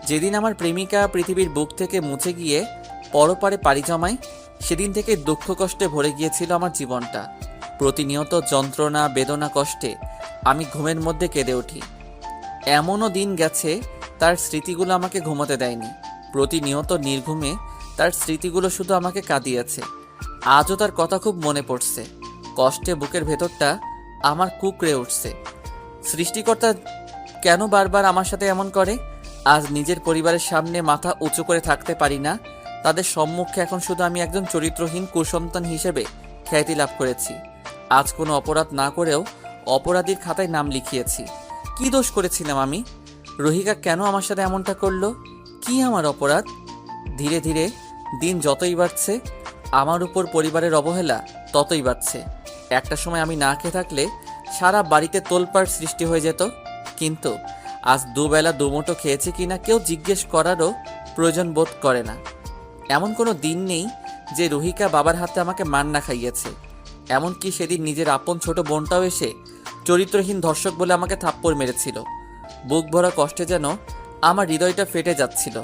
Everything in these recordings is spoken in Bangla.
যেদিন আমার প্রেমিকা পৃথিবীর বুক থেকে মুছে গিয়ে পরপারে পাড়ি জমায়, সেদিন থেকে দুঃখ কষ্টে ভরে গিয়েছিল আমার জীবনটা। প্রতিনিয়ত যন্ত্রণা, বেদনা, কষ্টে আমি ঘুমের মধ্যে কেঁদে উঠি। এমনও দিন গেছে তার স্মৃতিগুলো আমাকে ঘুমোতে দেয়নি। প্রতিনিয়ত নির্ঘুমে তার স্মৃতিগুলো শুধু আমাকে কাঁদিয়েছে। আজও তার কথা খুব মনে পড়ছে। কষ্টে বুকের ভেতরটা আমার কুঁকড়ে উঠছে। সৃষ্টিকর্তা কেন বারবার আমার সাথে এমন করে? আজ নিজের পরিবারের সামনে মাথা উঁচু করে থাকতে পারি না। তাদের সম্মুখে এখন শুধু আমি একজন চরিত্রহীন কুসন্তান হিসেবে খ্যাতি লাভ করেছি। আজ কোনো অপরাধ না করেও অপরাধীর খাতায় নাম লিখিয়েছি। কি দোষ করেছিলাম আমি? রহিকা কেন আমার সাথে এমনটা করলো? কি আমার অপরাধ? ধীরে ধীরে দিন যতই বাড়ছে, আমার উপর পরিবারের অবহেলা ততই বাড়ছে। একটা সময় আমি না খেয়ে থাকলে সারা বাড়িতে তোলপাড় সৃষ্টি হয়ে যেত, কিন্তু আজ দুবেলা দুমুঠো খেয়েছি কিনা কেউ জিজ্ঞেস করারও প্রয়োজন বোধ করে না। এমন কোনো দিন নেই যে রহিকা বাবার হাতে আমাকে মার না খাইয়েছে। এমনকি সেদিন নিজের আপন ছোট বোনটাও এসে চরিত্রহীন ধর্ষক বলে আমাকে থাপ্পড় মেরেছিল। বুক ভরা কষ্টে যেন আমার হৃদয়টা ফেটে যাচ্ছিল।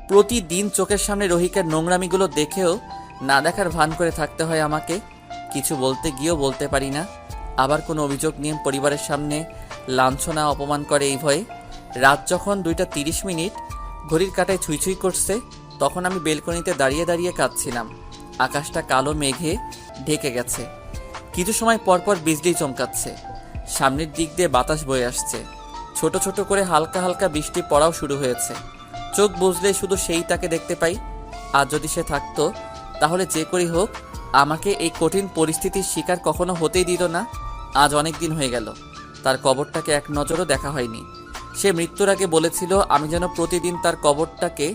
প্রতিদিন চোখের সামনে রহিকার নোংরামিগুলো দেখেও না দেখার ভান করে থাকতে হয় আমাকে। কিছু বলতে গিয়েও বলতে পারি না। আবার কোনো অভিযোগ নিয়ে পরিবারের সামনে লাঞ্ছনা, অপমান করে এই ভয়ে। রাত যখন 2:30, ঘড়ির কাঁটায় ছুঁই ছুঁই করছে, তখন আমি বেলকনিতে দাঁড়িয়ে দাঁড়িয়ে কাঁদছিলাম। আকাশটা কালো মেঘে ঢেকে গেছে। কিছু সময় পরপর বিজলি চমকাচ্ছে। সামনের দিক দিয়ে বাতাস বয়ে আসছে। ছোট ছোট করে হালকা হালকা বৃষ্টি পড়াও শুরু হয়েছে। চোখ বুজলে শুধু সেই তাকে দেখতে পাই। আর যদি সে থাকতো, তাহলে যে করেই হোক আমাকে এই কঠিন পরিস্থিতির শিকার কখনো হতেই দিত না। আজ অনেক দিন হয়ে গেল তার কবরটাকে এক নজরও দেখা হয়নি। সে মৃত্যুর আগে বলেছিল আমি যেন প্রতিদিন তার কবরটাকে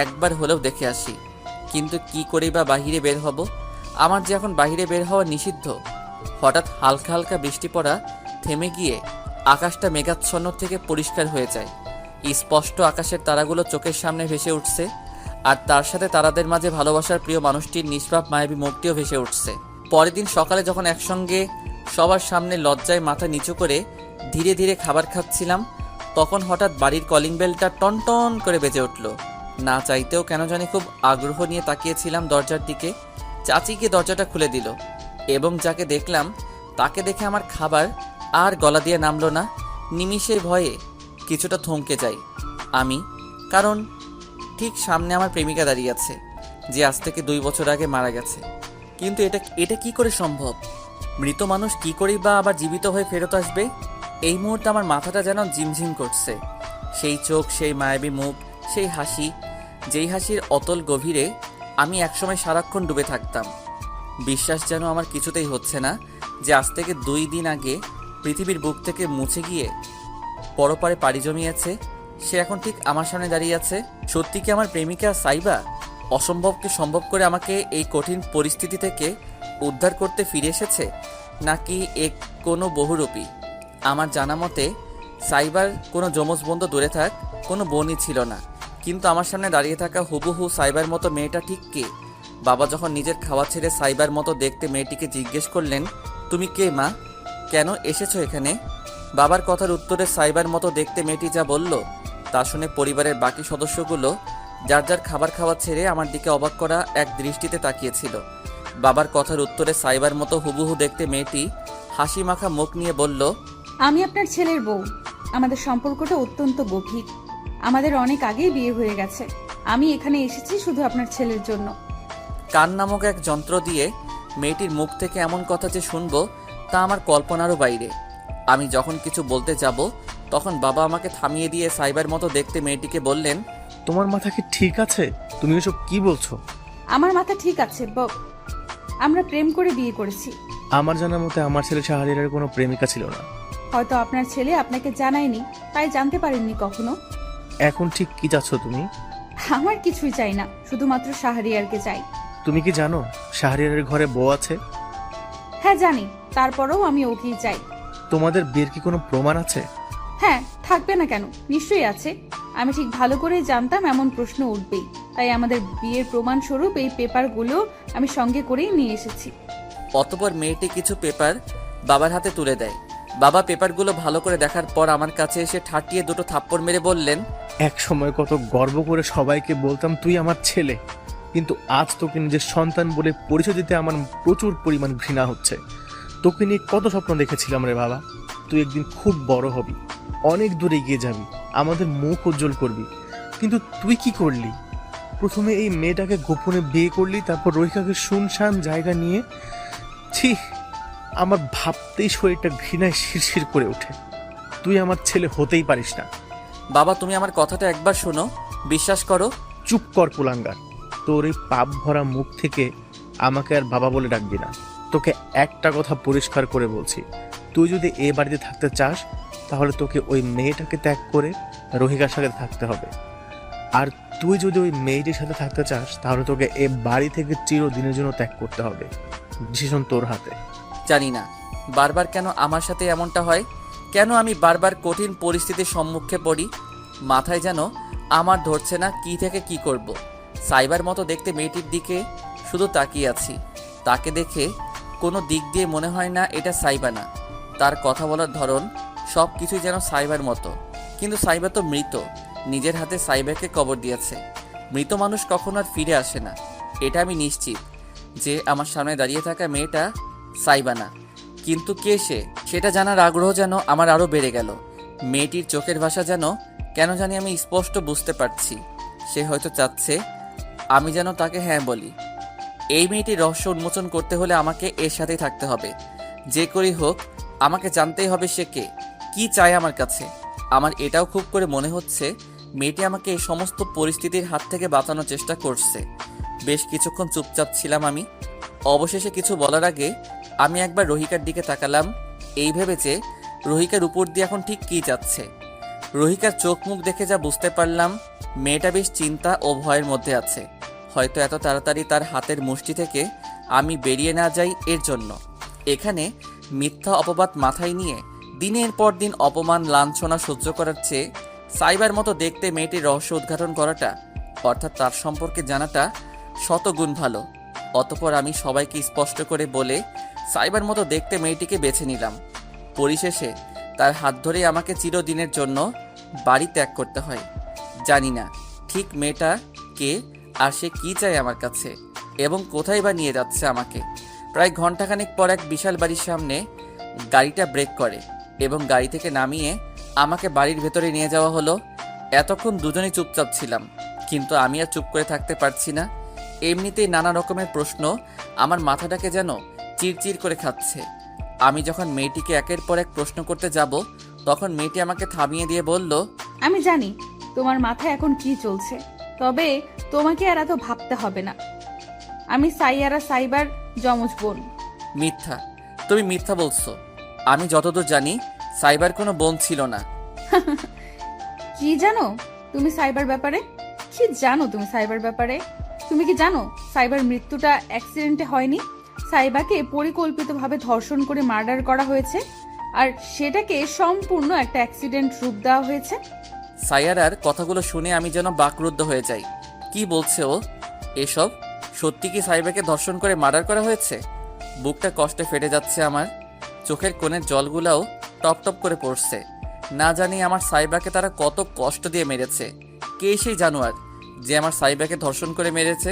একবার হলেও দেখে আসি। কিন্তু কি করেই বা বাহিরে বের হব? আমার যে এখন বাহিরে বের হওয়া নিষিদ্ধ। হঠাৎ হালকা হালকা বৃষ্টি পড়া থেমে গিয়ে আকাশটা মেঘাচ্ছন্ন থেকে পরিষ্কার হয়ে যায়। স্পষ্ট আকাশের তারাগুলো চোখের সামনে ভেসে উঠছে, আর তার সাথে তারাদের মাঝে ভালোবাসার প্রিয় মানুষটির নিষ্পাপ মায়াবী মুখটিও ভেসে উঠছে। পরের দিন সকালে যখন একসঙ্গে সবার সামনে লজ্জায় মাথা নিচু করে ধীরে ধীরে খাবার খাচ্ছিলাম, তখন হঠাৎ বাড়ির কলিং বেলটা টনটন করে বেজে উঠল। না চাইতেও কেন জানি খুব আগ্রহ নিয়ে তাকিয়েছিলাম দরজার দিকে। চাচি গিয়ে দরজাটা খুলে দিল এবং যাকে দেখলাম তাকে দেখে আমার খাবার আর গলা দিয়ে নামলো না। নিমিষের ভয়ে কিছুটা থমকে যাই আমি, কারণ ঠিক সামনে আমার প্রেমিকা দাঁড়িয়ে আছে, যে আজ থেকে 2 বছর আগে মারা গেছে। কিন্তু এটা কি করে সম্ভব? মৃত মানুষ কি করেই বা আবার জীবিত হয়ে ফেরত আসবে? এই মুহূর্তে আমার মাথাটা যেন ঝিমঝিম করছে। সেই চোখ, সেই মায়াবী মুখ, সেই হাসি, যেই হাসির অতল গভীরে আমি একসময় সারাক্ষণ ডুবে থাকতাম। বিশ্বাস যেন আমার কিছুতেই হচ্ছে না যে আজ থেকে 2 দিন আগে পৃথিবীর বুক থেকে মুছে গিয়ে পরপারে পাড়ি জমিয়েছে, সে এখন ঠিক আমার সামনে দাঁড়িয়ে আছে। সত্যি কি আমার প্রেমিকা সাইবা অসম্ভবকে সম্ভব করে আমাকে এই কঠিন পরিস্থিতি থেকে উদ্ধার করতে ফিরে এসেছে, নাকি এ কোনো বহুরূপী? আমার জানা মতে সাইবার কোনো যমজ বন্ধু, দূরে থাক কোনো বোনই ছিল না। কিন্তু আমার সামনে দাঁড়িয়ে থাকা হুবহু সাইবার মতো মেয়েটা ঠিক কে? বাবা যখন নিজের খাওয়া ছেড়ে সাইবার মতো দেখতে মেয়েটিকে জিজ্ঞেস করলেন, তুমি কে মা, কেন এসেছো এখানে? বাবার কথার উত্তরে সাইবার মতো দেখতে মেয়েটি যা বলল তা শুনে পরিবারের বাকি সদস্যগুলো যার যার খাবার খাওয়া ছেড়ে আমার দিকে অবাক করা এক দৃষ্টিতে তাকিয়েছিল। বাবার কথার উত্তরে সাইবার মতো হুবহু দেখতে মেয়েটি হাসি মাখা মুখ নিয়ে বলল, আমি আপনার ছেলের বউ। আমাদের সম্পর্কটা অত্যন্ত গভীর। আমাদের অনেক আগেই বিয়ে হয়ে গেছে। আমি এখানে এসেছি শুধু আপনার ছেলের জন্য। কান নামক এক যন্ত্র দিয়ে মেয়েটির মুখ থেকে এমন কথা যে শুনবো তা আমার কল্পনারও বাইরে। আমি যখন কিছু বলতে যাব তখন বাবা আমাকে থামিয়ে দিয়ে সাইবার মতো দেখতে মেয়েটিকে বললেন, তোমার মাথা কি ঠিক আছে? তুমি এসব কি বলছো? আমার মাথা ঠিক আছে আমরা প্রেম করে বিয়ে করেছি। আমার জানার মতে আমার ছেলে শাহরিয়ারের কোনো প্রেমিকা ছিল না। হয়তো আপনার ছেলে আপনাকে জানায়নি, তাই জানতে পারেননি কখনো। এখন ঠিক কি চাচ্ছ তুমি? আমার কিছুই চাই না, শুধুমাত্র শাহরিয়ারকে চাই। তুমি কি জানো শাহরিয়ারের ঘরে বউ আছে? হ্যাঁ জানি, তারপরেও আমি ওকেই চাই। তোমাদের বিয়ের কি কোনো প্রমাণ আছে? হ্যাঁ, থাকবে না কেন, নিশ্চয়ই আছে। আমি ঠিক ভালো করেই জানতাম এমন প্রশ্ন উঠবেই, তাই আমাদের বিয়ের প্রমাণ স্বরূপ এই পেপারগুলো আমি সঙ্গে করেই নিয়ে এসেছি। অতঃপর মেয়েটি কিছু পেপার বাবার হাতে তুলে দেয়। বাবা পেপারগুলো ভালো করে দেখার পর আমার কাছে এসে ঠাটিয়ে 2 থাপ্পড় মেরে বললেন, এক সময় কত গর্ব করে সবাইকে বলতাম তুই আমার ছেলে, কিন্তু আজ তোকে নিজের সন্তান বলে পরিচয় দিতে আমার প্রচুর পরিমাণ ঘৃণা হচ্ছে। তোকে নিয়ে কত স্বপ্ন দেখেছিলাম রে বাবা, তুই একদিন খুব বড় হবি, অনেক দূরে এগিয়ে যাবি, আমাদের মুখ উজ্জ্বল করবি। কিন্তু তুই কি করলি? প্রথমে এই মেয়েটাকে গোপনে বিয়ে করলি, তারপর রহিকাকে শুনশান জায়গা নিয়ে। ছি, আমার ভাবতেই শরীরটা ঘৃণায় শিরশির করে ওঠে। তুই আমার ছেলে হতেই পারিস না। বাবা, তুমি আমার কথাটা একবার শোনো, বিশ্বাস করো। চুপ কর কুলাঙ্গার, তোর এই পাপ ভরা মুখ থেকে আমাকে আর বাবা বলে ডাকবি না। তোকে একটা কথা পরিষ্কার করে বলছি, তুই যদি এ বাড়িতে থাকতে চাস তাহলে তোকে ওই মেয়েটাকে ত্যাগ করে রহিকার সাথে থাকতে হবে। আর তুই যদি ওই মেয়েটির সাথে থাকতে চাস তাহলে তোকে এ বাড়ি থেকে চিরদিনের জন্য ত্যাগ করতে হবে। ডিসিশন তোর হাতে। জানি না বারবার কেন আমার সাথে এমনটা হয়, কেন আমি বারবার কঠিন পরিস্থিতির সম্মুখে পড়ি। মাথায় যেন আমার ধরছে না কি থেকে কি করব। সাইবার মতো দেখতে মেয়েটির দিকে শুধু তাকিয়ে আছি। তাকে দেখে কোনো দিক দিয়ে মনে হয় না এটা সাইবা না। তার কথা বলার ধরন সব কিছুই যেন সাইবার মতো। কিন্তু সাইবা তো মৃত, নিজের হাতে সাইবাকে কবর দিয়েছে। মৃত মানুষ কখনো আর ফিরে আসে না, এটা আমি নিশ্চিত যে আমার সামনে দাঁড়িয়ে থাকা মেয়েটা সাইবা না। কিন্তু কে সে, সেটা জানার আগ্রহ যেন আমার আরও বেড়ে গেল। মেয়েটির চোখের ভাষা যেন কেন জানি আমি স্পষ্ট বুঝতে পারছি। সে হয়তো চাচ্ছে আমি যেন তাকে হ্যাঁ বলি। এই মেয়েটির রহস্য উন্মোচন করতে হলে আমাকে এর সাথেই থাকতে হবে। যে করেই হোক আমাকে জানতেই হবে সে কে, কি চায় আমার কাছে। আমার এটাও খুব করে মনে হচ্ছে মেয়েটি আমাকে এই সমস্ত পরিস্থিতির হাত থেকে বাঁচানোর চেষ্টা করছে। বেশ কিছুক্ষণ চুপচাপ ছিলাম আমি। অবশেষে কিছু বলার আগে আমি একবার রহিকার দিকে তাকালাম, এই ভেবে যে রহিকার উপর দিয়ে এখন ঠিক কী যাচ্ছে। রহিকার চোখ মুখ দেখে যা বুঝতে পারলাম, মেয়েটা বেশ চিন্তা ও ভয়ের মধ্যে আছে। হয়তো এত তাড়াতাড়ি তার হাতের মুষ্টি থেকে আমি বেরিয়ে না যাই এর জন্য। এখানে মিথ্যা অপবাদ মাথায় নিয়ে দিনের পর দিন অপমান লাঞ্ছনা সহ্য করার চেয়ে সাইবার মতো দেখতে মেয়েটির রহস্য উদ্ঘাটন করাটা, অর্থাৎ তার সম্পর্কে জানাটা শতগুণ ভালো। অতঃপর আমি সবাইকে স্পষ্ট করে বলে সাইবার মতো দেখতে মেয়েটিকে বেছে নিলাম। পরিশেষে তার হাত ধরেই আমাকে চিরদিনের জন্য বাড়ি ত্যাগ করতে হয়। জানি না ঠিক মেয়েটা কে আর সে কী চায় আমার কাছে এবং কোথায় বা নিয়ে যাচ্ছে আমাকে। প্রায় ঘন্টাখানেক পর এক বিশাল বাড়ির সামনে গাড়িটা ব্রেক করে এবং গাড়ি থেকে নামিয়ে আমাকে বাড়ির ভেতরে নিয়ে যাওয়া হলো। এতক্ষণ দুজনেই চুপচাপ ছিলাম, কিন্তু আমি আর চুপ করে থাকতে পারছি না। এমনিতেই নানা রকমের প্রশ্ন আমার মাথাটাকে যেন চিরচির করে খাচ্ছে। আমি যখন মেয়েটিকে একের পর এক প্রশ্ন করতে যাব তখন মেয়েটি আমাকে থামিয়ে দিয়ে বলল, আমি জানি তোমার মাথায় এখন কি চলছে, তবে তোমাকে আর এত ভাবতে হবে না। আমি সাইয়ারা সাইবার যমজ বোন। মিথ্যা, তুমি মিথ্যা বলছো। আমি যতদূর জানি সাইবার কোনো বোন ছিল না। কি জানো তুমি সাইবার ব্যাপারে? কি জানো তুমি সাইবার ব্যাপারে? তুমি কি জানো সাইবার মৃত্যুটা অ্যাক্সিডেন্টে হয়নি? সাইবাকে পরিকল্পিতভাবে ধর্ষণ করে মার্ডার করা হয়েছে, আর সেটাকে সম্পূর্ণ একটা অ্যাক্সিডেন্ট রূপ দেওয়া হয়েছে। সাইয়ারার কথাগুলো শুনে আমি যেন বাকরুদ্ধ হয়ে যাই। কি বলছে ও এসব? সত্যি কি সাইবাকে ধর্ষণ করে মার্ডার করা হয়েছে? বুকটা কষ্টে ফেটে যাচ্ছে আমার, চোখের কোণের জলগুলাও টপ টপ করে পড়ছে। না জানি আমার সাইবাকে তারা কত কষ্ট দিয়ে মেরেছে। কে সেই জানোয়ার যে আমার সাইবাকে ধর্ষণ করে মেরেছে?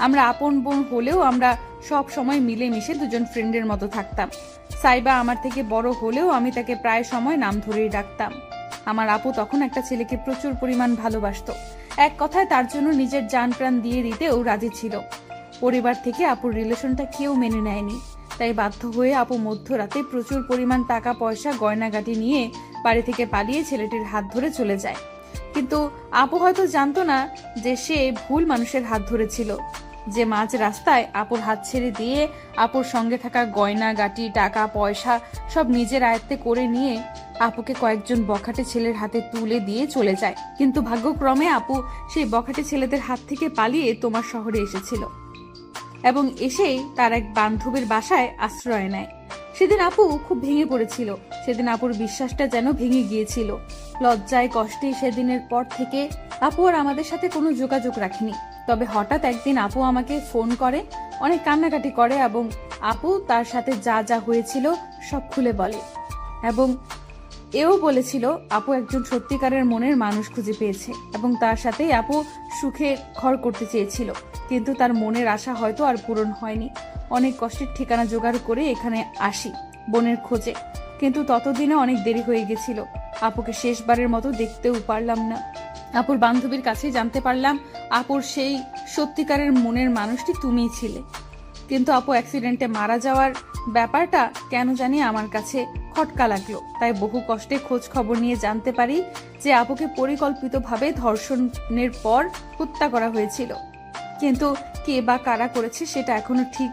আমরা আপন বোন হলেও আমরা সব সময় মিলেমিশে দুজন ফ্রেন্ডের মতো থাকতাম। সাইবা আমার থেকে বড় হলেও আমি তাকে প্রায় সময় নাম ধরেই ডাকতাম। আমার আপু তখন একটা ছেলেকে প্রচুর পরিমাণ ভালোবাসতো। এক কথায় তার জন্য নিজের জান প্রাণ দিয়ে দিতেও রাজি ছিল। পরিবার থেকে আপুর রিলেশনটা কেউ মেনে নেয়নি, তাই বাধ্য হয়ে আপু মধ্যরাতে প্রচুর পরিমাণ টাকা পয়সা গয়নাগাটি নিয়ে বাড়ি থেকে পালিয়ে ছেলেটির হাত ধরে চলে যায়। কিন্তু আপু হয়তো জানতো না যে সে ভুল মানুষের হাত ধরেছিল, যে মাঝ রাস্তায় আপুর হাত ছেড়ে দিয়ে আপুর সঙ্গে থাকা গয়না গাটি টাকা পয়সা সব নিজের আয়ত্তে করে নিয়ে আপুকে কয়েকজন বখাটে ছেলের হাতে তুলে দিয়ে চলে যায়। কিন্তু ভাগ্যক্রমে আপু সেই বখাটে ছেলেদের হাত থেকে পালিয়ে তোমার শহরে এসেছিল এবং এসেই তার এক বান্ধবীর বাসায় আশ্রয় নেয়। সেদিন আপু খুব ভেঙে পড়েছিল। সেদিন আপুর বিশ্বাসটা যেন ভেঙে গিয়েছিল। লজ্জায় কষ্টে সেদিনের পর থেকে আপু আর আমাদের সাথে কোনো যোগাযোগ রাখেনি। তবে হঠাৎ একদিন আপু আমাকে ফোন করে, অনেক কান্নাকাটি করে এবং আপু তার সাথে যা যা হয়েছিল সব খুলে বলে এবং এও বলেছিল আপু একজন সত্যিকারের মনের মানুষ খুঁজে পেয়েছে এবং তার সাথেই আপু সুখে ঘর করতে চেয়েছিল, কিন্তু তার মনের আশা হয়তো আর পূরণ হয়নি। অনেক কষ্টের ঠিকানা জোগাড় করে এখানে আসি বোনের খোঁজে, কিন্তু ততদিনে অনেক দেরি হয়ে গেছিল। আপুকে শেষবারের মতো দেখতেও পারলাম না। আপুর বান্ধবীর কাছে জানতে পারলাম আপুর সেই সত্যিকারের মনের মানুষটি তুমিই ছিলে, কিন্তু আপু অ্যাক্সিডেন্টে মারা যাওয়ার ব্যাপারটা কেন জানি আমার কাছে খটকা লাগলো। তাই বহু কষ্টে খোঁজ খবর নিয়ে জানতে পারি যে আপুকে পরিকল্পিতভাবে ধর্ষণের পর হত্যা করা হয়েছিল, কিন্তু কে বা কারা করেছে সেটা এখনো ঠিক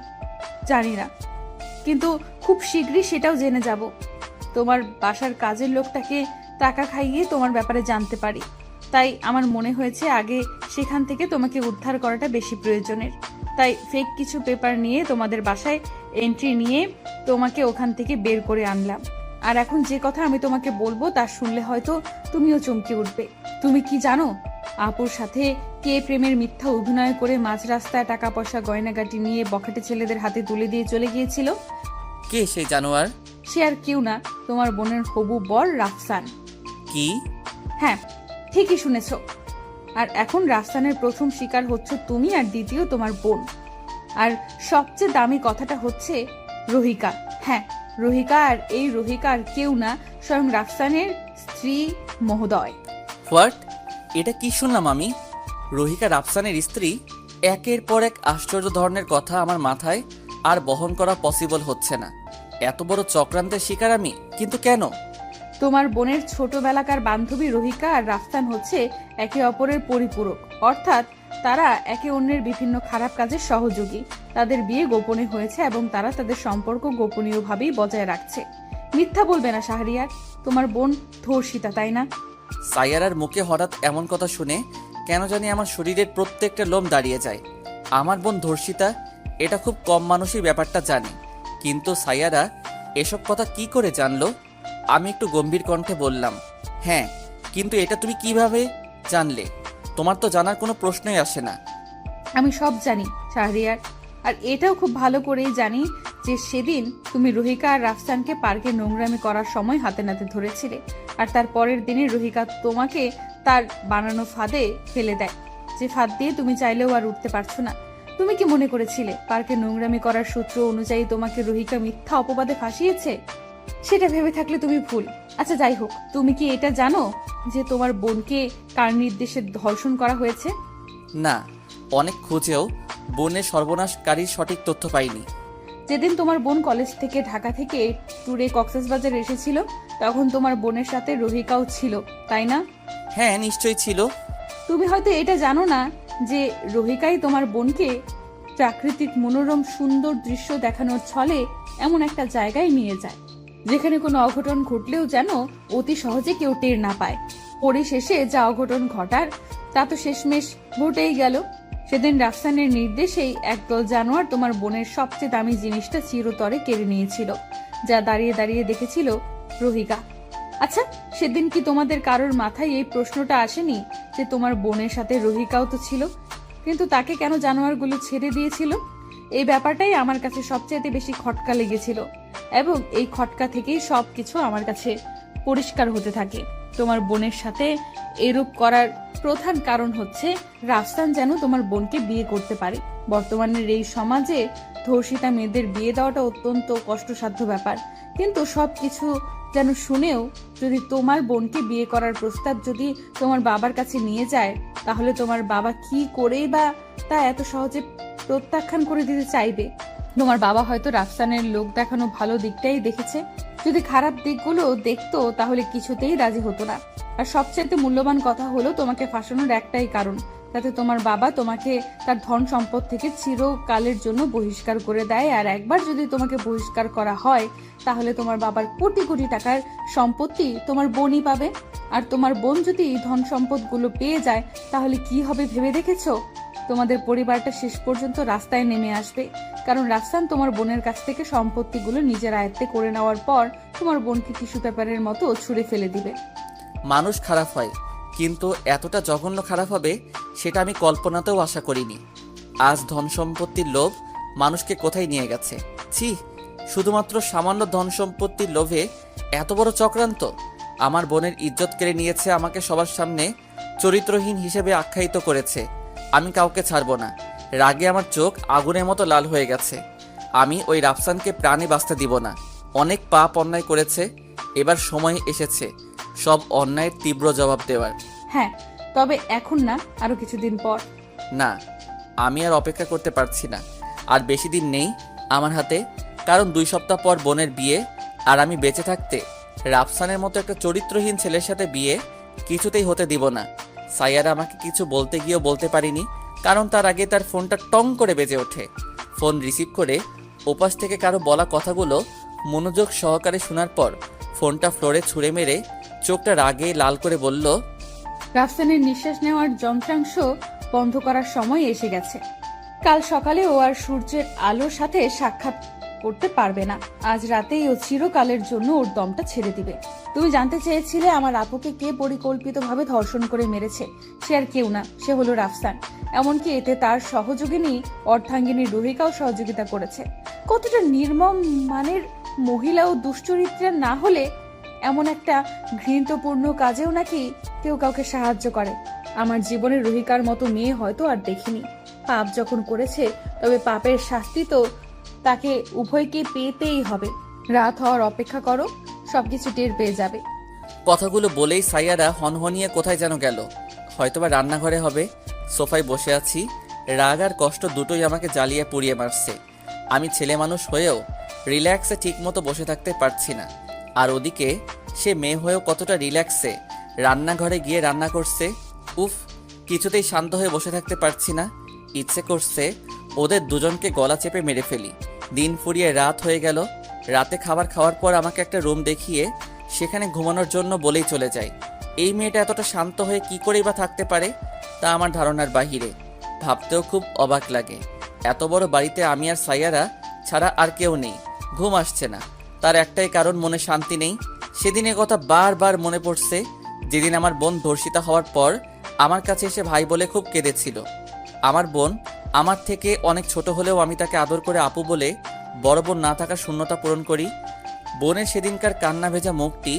জানি না, কিন্তু খুব শীঘ্রই সেটাও জেনে যাব। তোমার বাসার কাজের লোকটাকে টাকা খাইয়ে তোমার ব্যাপারে জানতে পারি, তাই আমার মনে হয়েছে আগে সেখান থেকে তোমাকে উদ্ধার করাটা বেশি প্রয়োজনের। তাই ফেক কিছু পেপার নিয়ে তোমাদের বাসায় এন্ট্রি নিয়ে তোমাকে ওখান থেকে বের করে আনলাম। আর এখন যে কথা আমি তোমাকে বলবো তা শুনলে হয়তো তুমিও চমকে উঠবে। তুমি কি জানো আপুর সাথে কে প্রেমের মিথ্যা অভিনয় করে মাঝ রাস্তায় টাকা পয়সা গয়নাগাটি নিয়ে বখাটে ছেলেদের হাতে তুলে দিয়ে চলে গিয়েছিল? কে সেই জানোয়ার? সে আর কেউ না, তোমার বোনের হবু বর রাফসান। কি? হ্যাঁ, ঠিকই শুনেছ। আর এখন রাফসানের প্রথম শিকার হচ্ছে তুমি, আর দ্বিতীয় তোমার বোন। আর সবচেয়ে দামি কথাটা হচ্ছে রোহিকা। হ্যাঁ, রোহিকা, আর এই রোহিকা আর কেউ না, স্বয়ং রাফসানের স্ত্রী মহোদয়। হোয়াট? এটা কি শুনলাম আমি? রোহিকা রাফসানের স্ত্রী? একের পর এক আশ্চর্য ধরনের কথা আমার মাথায় আর বহন করা পসিবল হচ্ছে না। এত বড় চক্রান্তের শিকার আমি, কিন্তু কেন? তোমার বোনের ছোটবেলাকার বান্ধবী রোহিকা আর রাফসান হচ্ছে একে অপরের পরিপূরক, অর্থাৎ তারা একে অন্যের বিভিন্ন খারাপ কাজের সহযোগী। তাদের বিয়ে গোপনে হয়েছে এবং তারা তাদের সম্পর্ক গোপনীয়ভাবেই বজায় রাখছে। মিথ্যা বলবে না শাহরিয়ার, তোমার বোন ধর্ষিতা, তাই না? সাইয়ারার মুখে হঠাৎ এমন কথা শুনে কেন জানি আমার শরীরের প্রত্যেকটা লোম দাঁড়িয়ে যায়। আমার বোন ধর্ষিতা, এটা খুব কম মানুষই ব্যাপারটা জানে, কিন্তু সাইয়ারা এসব কথা কি করে জানলো? আমি একটু গম্ভীর কণ্ঠে বললাম, হ্যাঁ, কিন্তু এটা তুমি কিভাবে জানলে? তোমার তো জানার কোনো প্রশ্নই আসে না। আমি সব জানি শাহরিয়ার, আর এটাও খুব ভালো করেই জানি যে সেদিন তুমি রোহিকা আর রাফসানকে পার্কে নোংরামি করার সময় হাতে নাতে ধরেছিলে, আর তার পরের দিনে রোহিকা তোমাকে তার বানানো ফাঁদে ফেলে দেয়, যে ফাঁদ দিয়ে তুমি চাইলেও আর উঠতে পারছো না। তুমি কি মনে করেছিলে পার্কে নোংরামি করার সূত্র অনুযায়ী তোমাকে রোহিকা মিথ্যা অপবাদে ফাঁসিয়েছে? সেটা ভেবে থাকলে তুমি ভুল। আচ্ছা, যাই হোক, তুমি কি এটা জানো যে তোমার বোনকে কার নির্দেশে ধর্ষণ করা হয়েছে? না, অনেক খুঁজেও বোনের সর্বনাশকারীর সঠিক তথ্য পাইনি। যেদিন তোমার বোন কলেজ থেকে ঢাকা থেকে ট্যুরে কক্সবাজার এসেছিল, তখন তোমার বোনের সাথে রোহিকাও ছিল, তাই না? হ্যাঁ, নিশ্চয়ই ছিল। তুমি হয়তো এটা জানো না যে রোহিকাই তোমার বোনকে প্রাকৃতিক মনোরম সুন্দর দৃশ্য দেখানোর ছলে এমন একটা জায়গায় নিয়ে যায় যেখানে কোনো অঘটন ঘটলেও যেন অতি সহজে কেউ টের না পায়। পরিশেষে যা অঘটন ঘটার তা তো শেষমেশ ঘটেই গেল। সেদিন রাফসানের নির্দেশেই একদল জানোয়ার তোমার বোনের সবচেয়ে দামি জিনিসটা চিরতরে কেড়ে নিয়েছিল, যা দাঁড়িয়ে দাঁড়িয়ে দেখেছিল রোহিকা। আচ্ছা, সেদিন কি তোমাদের কারোর মাথায় এই প্রশ্নটা আসেনি যে তোমার বোনের সাথে রোহিকাও তো ছিল, কিন্তু তাকে কেন জানোয়ারগুলো ছেড়ে দিয়েছিল? এই ব্যাপারটাই আমার কাছে সবচেয়ে বেশি খটকা লেগেছিল, এবং এই খটকা থেকেই সবকিছু আমার কাছে পরিষ্কার হতে থাকে। তোমার বোনের সাথে এরূপ করার প্রধান কারণ হচ্ছে রাফসান যেন তোমার বোনকে বিয়ে করতে পারে। বর্তমানের এই সমাজে ধর্ষিতা মেয়েদের বিয়ে দেওয়াটা অত্যন্ত কষ্টসাধ্য ব্যাপার, কিন্তু সবকিছু যেন শুনেও যদি তোমার বোনকে বিয়ে করার প্রস্তাব যদি তোমার বাবার কাছে নিয়ে যায়, তাহলে তোমার বাবা কি করেই বা তা এত সহজে প্রত্যাখ্যান করে দিতে চাইবে? তোমার বাবা হয়তো রাফসানের লোক দেখানো ভালো দিকটাই দেখেছে, যদি খারাপ দিকগুলো দেখতো তাহলে কিছুতেই রাজি হতো না। আর সবচেয়ে মূল্যবান কথা হলো তোমাকে ফাঁসানোর একটাই কারণ, যাতে তোমার বাবা তোমাকে তার ধন সম্পদ থেকে চিরকালের জন্য বহিষ্কার করে দেয়। আর একবার যদি তোমাকে বহিষ্কার করা হয়, তাহলে তোমার বাবার কোটি কোটি টাকার সম্পত্তি তোমার বোনই পাবে। আর তোমার বোন যদি ধন সম্পদগুলো পেয়ে যায়, তাহলে কি হবে ভেবে দেখেছো? তোমাদের পরিবারটা শেষ পর্যন্ত রাস্তায় নেমে আসবে, কারণ রাফসান তোমার বোনের কাছ থেকে সম্পত্তিগুলো নিজের আয়ত্তে করে নেওয়ার পর তোমার বোনকে টিস্যু পেপারের মতো ছুঁড়ে ফেলে দিবে। মানুষ খারাপ হয়, কিন্তু এতটা জঘন্য খারাপ হবে সেটা আমি কল্পনাতেও আশা করিনি। আজ ধন সম্পত্তির লোভ মানুষকে কোথায় নিয়ে গেছে! ছি, শুধুমাত্র সামান্য ধন সম্পত্তির লোভে এত বড় চক্রান্ত! আমার বোনের ইজ্জত কেড়ে নিয়েছে, আমাকে সবার সামনে চরিত্রহীন হিসেবে আখ্যায়িত করেছে। আমি কাউকে ছাড়বো না। রাগে আমার চোখ আগুনের মতো লাল হয়ে গেছে। আমি ওই রাফসানকে প্রাণে বাঁচতে দিব না। অনেক পাপ অন্যায় করেছে, এবার সময় এসেছে সব অন্যায়ের তীব্র জবাব দেওয়ার। হ্যাঁ, তবে এখন না, আরো কিছুদিন পর। না, আমি আর অপেক্ষা করতে পারছি না। আর বেশি দিন নেই আমার হাতে, কারণ 2 সপ্তাহ পর বোনের বিয়ে। আর আমি বেঁচে থাকতে রাফসানের মতো একটা চরিত্রহীন ছেলের সাথে বিয়ে কিছুতেই হতে দিব না। সাইয়ারা আমাকে কিছু বলতে গিয়েও বলতে পারিনি, কারণ তার আগে তার ফোনটা টং করে বেজে ওঠে। ফোন রিসিভ করে ওপাশ থেকে কারো বলা কথাগুলো মনোযোগ সহকারে শোনার পর ফোনটা ফ্লোরে ছুঁড়ে মেরে চোখটা রাগে লাল করে বলল, রাফসানের নিঃশ্বাস নেওয়ার যন্ত্রাংশ বন্ধ করার সময় এসে গেছে। কাল সকালে ও আর সূর্যের আলোর সাথে সাক্ষাৎ করতে পারবে না। আজ রাতেই ও চিরকালের জন্য ওর দমটা ছেড়ে দিবে। তুমি জানতে চেয়েছিলে আমার আপুকে কে পরিকল্পিতভাবে ধর্ষণ করে মেরেছে। সে আর কেউ না, সে হলো রাফসান। এমনকি এতে তার সহযোগিনী অর্ধাঙ্গিনী রুহিকাও সহযোগিতা করেছে। কতটা নির্মম মানের মহিলা ও দুশ্চরিত্রা না হলে এমন একটা ঘৃণিতপূর্ণ কাজেও নাকি কেউ কাউকে সাহায্য করে। আমার জীবনে রুহিকার মতো মেয়ে হয়তো আর দেখিনি। পাপ যখন করেছে, তবে পাপের শাস্তি তো তাকে উভয়কে পেতেই হবে। রাত হওয়ার অপেক্ষা করো, সবকিছু টের পেয়ে যাবে। কথাগুলো বলেই সাইয়ারা হনহনিয়ে কোথায় যেন গেল। হয়তোবা রান্নাঘরে হবে। সোফায় বসে আছি, রাগ আর কষ্ট দুটোই আমাকে জ্বালিয়ে পুড়িয়ে মারছে। আমি ছেলে মানুষ হয়েও রিল্যাক্সে ঠিকমতো বসে থাকতে পারছি না। আর ওদিকে সে মেয়ে হয়েও কতটা রিল্যাক্সে রান্নাঘরে গিয়ে রান্না করছে। উফ, কিছুতেই শান্ত হয়ে বসে থাকতে পারছি না। ইচ্ছে করছে ওদের দুজনকে গলা চেপে মেরে ফেলি। দিন ফুরিয়ে রাত হয়ে গেল। রাতে খাবার খাওয়ার পর আমাকে একটা রুম দেখিয়ে সেখানে ঘুমানোর জন্য বলেই চলে যায়। এই মেয়েটা এতটা শান্ত হয়ে কি করেই বা থাকতে পারে, তা আমার ধারণার বাহিরে। ভাবতেও খুব অবাক লাগে। এত বড় বাড়িতে আমি আর সাইয়ারা ছাড়া আর কেউ নেই। ঘুম আসছে না, তার একটাই কারণ, মনে শান্তি নেই। সেদিনের কথা বারবার মনে পড়ছে, যেদিন আমার বোন ধর্ষিতা হওয়ার পর আমার কাছে এসে ভাই বলে খুব কেঁদেছিল। আমার বোন আমার থেকে অনেক ছোট হলেও আমি তাকে আদর করে আপু বলে বড় বোন না থাকার শূন্যতা পূরণ করি। বোনের সেদিনকার কান্না ভেজা মুখটি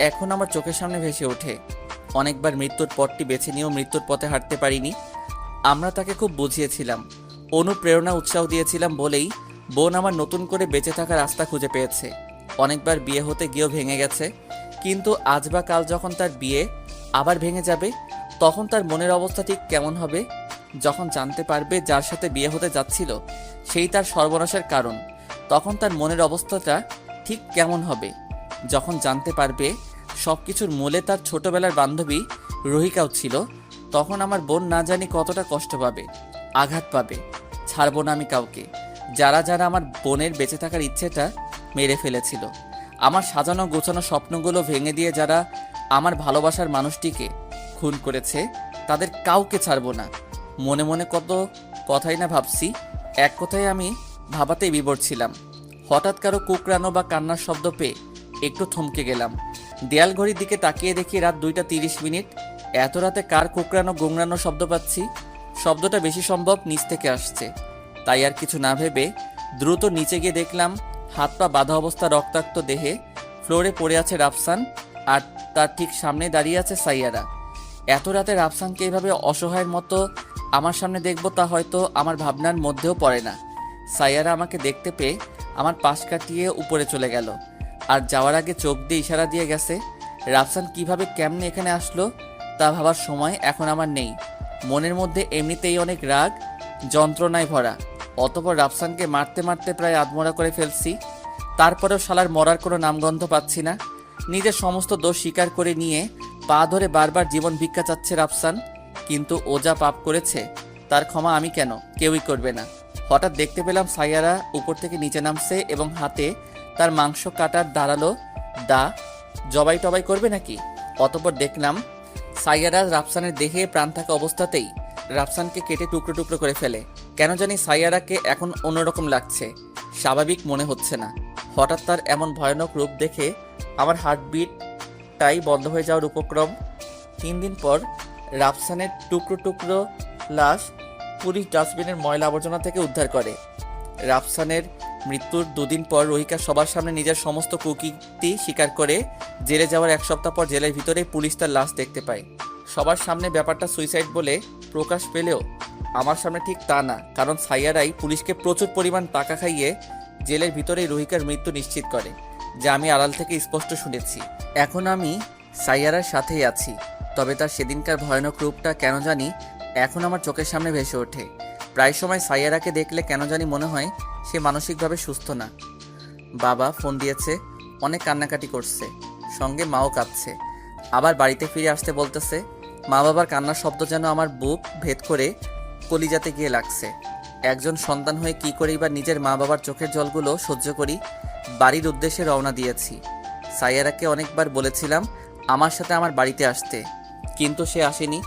এখন আমার চোখের সামনে ভেসে ওঠে। অনেকবার মৃত্যুর পথটি বেছে নিয়েও মৃত্যুর পথে হাঁটতে পারিনি। আমরা তাকে খুব বুঝিয়েছিলাম, অনুপ্রেরণা উৎসাহ দিয়েছিলাম বলেই বোন আমার নতুন করে বেঁচে থাকার রাস্তা খুঁজে পেয়েছে। অনেকবার বিয়ে হতে গিয়েও ভেঙে গেছে, কিন্তু আজ বা কাল যখন তার বিয়ে আবার ভেঙে যাবে, তখন তার মনের অবস্থা ঠিক কেমন হবে? যখন জানতে পারবে যার সাথে বিয়ে হতে যাচ্ছিল সেই তার সর্বনাশের কারণ, তখন তার মনের অবস্থাটা ঠিক কেমন হবে? যখন জানতে পারবে সবকিছুর মূলে তার ছোটবেলার বান্ধবী রুহিকাও ছিল, তখন আমার বোন না জানি কতটা কষ্ট পাবে, আঘাত পাবে। ছাড়বো না আমি কাউকে। যারা যারা আমার বোনের বেঁচে থাকার ইচ্ছেটা মেরে ফেলেছিল, আমার সাজানো গোছানো স্বপ্নগুলো ভেঙে দিয়ে যারা আমার ভালোবাসার মানুষটিকে খুন করেছে, তাদের কাউকে ছাড়বো না। মনে মনে কত কথাই না ভাবছি, এক কথায় আমি ভাবাতেই বিভোর ছিলাম। হঠাৎ কারো কুকরানো বা কান্নার শব্দ পেয়ে একটু থমকে গেলাম। দেয়াল ঘড়ির দিকে তাকিয়ে দেখি রাত 2টা 30 মিনিট। এত রাতে কার কুকরানো গোংরানো শব্দ পাচ্ছি? শব্দটা বেশি সম্ভব নিচ থেকে আসছে। তাই আর কিছু না ভেবে দ্রুত নিচে গিয়ে দেখলাম হাত পা বাঁধা অবস্থা রক্তাক্ত দেহে ফ্লোরে পড়ে আছে রাফসান, আর তার ঠিক সামনে দাঁড়িয়ে আছে সাইয়ারা। এত রাতে রাফসানকে এইভাবে অসহায়ের মতো আমার সামনে দেখব, তা হয়তো আমার ভাবনার মধ্যেও পড়ে না। সাইয়ারা আমাকে দেখতে পেয়ে আমার পাশ কাটিয়ে উপরে চলে গেল, আর যাওয়ার আগে চোখ দিয়ে ইশারা দিয়ে গেছে। রাফসান কিভাবে কেমনে এখানে আসলো তা ভাবার সময় এখন আমার নেই। মনের মধ্যে এমনিতেই অনেক রাগ যন্ত্রণায় ভরা। অতঃপর রাফসানকে মারতে মারতে প্রায় আধমরা করে ফেলছি, তারপরেও শালার মরার কোনো নামগন্ধ পাচ্ছি না। নিজের সমস্ত দোষ স্বীকার করে নিয়ে পা ধরে বারবার জীবন ভিক্ষা চাচ্ছে রাফসান, কিন্তু ও যা পাপ করেছে তার ক্ষমা আমি কেন, কেউই করবে না। হঠাৎ দেখতে পেলাম সাইয়ারা উপর থেকে নিচে নামছে এবং হাতে তার মাংস কাটার ধারালো দা। জবাই টবাই করবে নাকি? অতঃপর দেখলাম সাইয়ারা রাফসানের দেহে প্রাণ থাকা অবস্থাতেই রাফসানকে কেটে টুকরো টুকরো করে ফেলে। কেন জানি সাইয়ারাকে এখন অন্যরকম লাগছে, স্বাভাবিক মনে হচ্ছে না। হঠাৎ তার এমন ভয়ানক রূপ দেখে আমার হার্টবিটটাই বন্ধ হয়ে যাওয়ার উপক্রম। 3 দিন পর রাফসানের টুকরো টুকরো লাশ পুলিশ ডাস্টবিনের ময়লা আবর্জনা থেকে উদ্ধার করে। রাফসানের মৃত্যুর দুদিন পর রোহিকা সবার সামনে নিজের সমস্ত কুকীর্তি স্বীকার করে জেলে যাওয়ার এক সপ্তাহ পর জেলের ভিতরে পুলিশ তার লাশ দেখতে পায়। সবার সামনে ব্যাপারটা সুইসাইড বলে প্রকাশ পেলেও আমার সামনে ঠিক তা না, কারণ সাইয়ারাই পুলিশকে প্রচুর পরিমাণ টাকা খাইয়ে জেলের ভিতরেই রোহিকার মৃত্যু নিশ্চিত করে, যা আমি আড়াল থেকে স্পষ্ট শুনেছি। এখন আমি সাইয়ারার সাথেই আছি, তবে তার সেদিনকার ভয়ানক রূপটা কেন জানি এখন আমার চোখের সামনে ভেসে ওঠে। প্রায় সময় সাইয়ারাকে দেখলে কেন জানি মনে হয় সে মানসিকভাবে সুস্থ না। বাবা ফোন দিয়েছে, অনেক কান্নাকাটি করছে, সঙ্গে মাও কাঁদছে। আবার বাড়িতে ফিরে আসতে বলতেছে। মা বাবার কান্নার শব্দ যেন আমার বুক ভেদ করে কলিজাতে গিয়ে লাগছে। একজন সন্তান হয়ে কি করেই বা নিজের মা বাবার চোখের জলগুলো সহ্য করি। বাড়ির উদ্দেশ্যে রওনা দিয়েছি। সাইয়ারাকে অনেকবার বলেছিলাম আমার সাথে আমার বাড়িতে আসতে, কিন্তু সে আসেনি,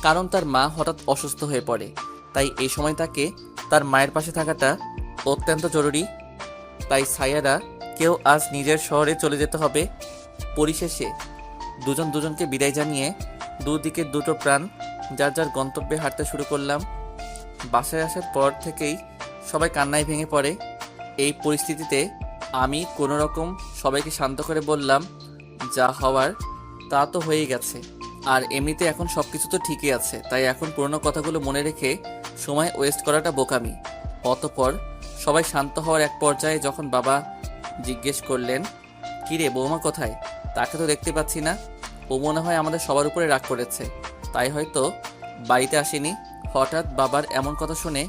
কারণ তার মা হঠাৎ অসুস্থ হয়ে পড়ে। তাই এই সময় তাকে তার মায়ের পাশে থাকাটা অত্যন্ত জরুরি। তাই সাইয়ারা কেউ আজ নিজের শহরে চলে যেতে হবে। পরিশেষে দুজন দুজনকে বিদায় জানিয়ে দুদিকে দুটো প্রাণ যার যার গন্তব্যে হাঁটতে শুরু করলাম। বাসায় আসার পর থেকেই সবাই কান্নায় ভেঙে পড়ে। এই পরিস্থিতিতে আমি কোনো রকম সবাইকে শান্ত করে বললাম, যা হওয়ার তা তো হয়েই গেছে, আর এমনিতে এখন সব কিছু তো ঠিকই আছে, তাই এখন পুরনো কথাগুলো মনে রেখে সময় ওয়েস্ট করাটা বোকামি। অতঃপর সবাই শান্ত হওয়ার এক পর্যায়ে যখন বাবা জিজ্ঞেস করলেন, কিরে বৌমা কোথায়, তাকে তো দেখতে পাচ্ছি না, ও মনে হয় আমাদের সবার উপরে রাগ করেছে, তাই হয়তো বাড়িতে আসেনি। হঠাৎ বাবার এমন কথা শুনে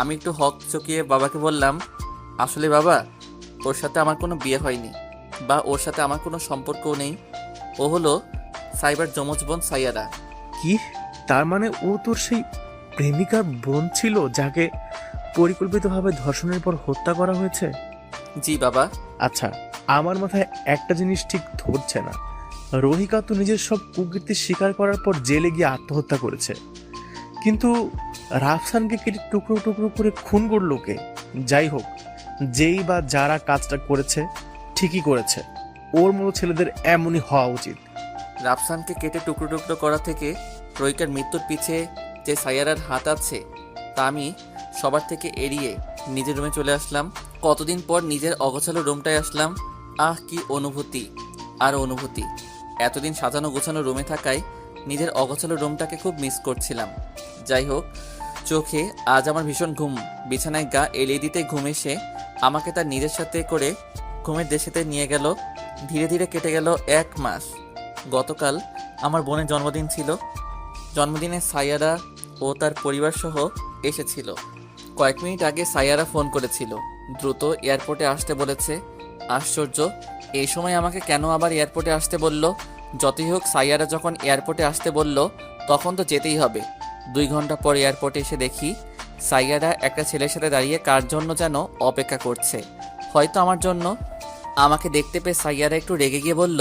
আমি একটু হক চকিয়ে বাবাকে বললাম, আসলে বাবা, ওর সাথে আমার কোনো বিয়ে হয়নি বা ওর সাথে আমার কোনো সম্পর্কও নেই। ও হলো সাইবার যমজ বোন সাইয়ারা। কি? তার মানে ও তোর সেই প্রেমিকার বোন ছিল যাকে পরিকল্পিতভাবে ধর্ষণের পর হত্যা করা হয়েছে? জি বাবা। আচ্ছা, আমার মাথায় একটা জিনিস ঠিক ধরছে না। রোহিকা তো নিজের সব কুকীর্তি স্বীকার করার পর জেলে গিয়ে আত্মহত্যা করেছে, কিন্তু রাফসানকে কেটে টুকরো টুকরো করে খুন করলো কে? যাই হোক, যেই বা যারা কাজটা করেছে ঠিকই করেছে। ওর মতো ছেলেদের এমনই হওয়া উচিত। রাফসানকে কেটে টুকরো টুকরো করা থেকে রোহিকার মৃত্যুর পিছে যে সাইয়ারার হাত আছে তা আমি সবার থেকে এড়িয়ে নিজের রুমে চলে আসলাম। কতদিন পর নিজের অগোছালো রুমটায় আসলাম। আহ, কি অনুভূতি আর অনুভূতি! এতদিন সাজানো গোছানো রুমে থাকায় নিজের অগোছালো রুমটাকে খুব মিস করছিলাম। যাই হোক, চোখে আজ আমার ভীষণ ঘুম। বিছানায় গা এলিয়ে দিতে ঘুম এসে আমাকে তার নিজের সাথে করে ঘুমের দেশেতে নিয়ে গেল। ধীরে ধীরে কেটে গেল 1 মাস। গতকাল আমার বোনের জন্মদিন ছিল। জন্মদিনে সাইয়ারা ও তার পরিবার সহ এসেছিল। কয়েক মিনিট আগে সাইয়ারা ফোন করেছিল, দ্রুত এয়ারপোর্টে আসতে বলেছে। আশ্চর্য, এই সময় আমাকে কেন আবার এয়ারপোর্টে আসতে বলল? যতই হোক, সাইয়ারা যখন এয়ারপোর্টে আসতে বলল তখন তো যেতেই হবে। 2 ঘন্টা পর এয়ারপোর্টে এসে দেখি সাইয়ারা একটা ছেলের সাথে দাঁড়িয়ে কার জন্য যেন অপেক্ষা করছে, হয়তো আমার জন্য। আমাকে দেখতে পেয়ে সাইয়ারা একটু রেগে গিয়ে বলল,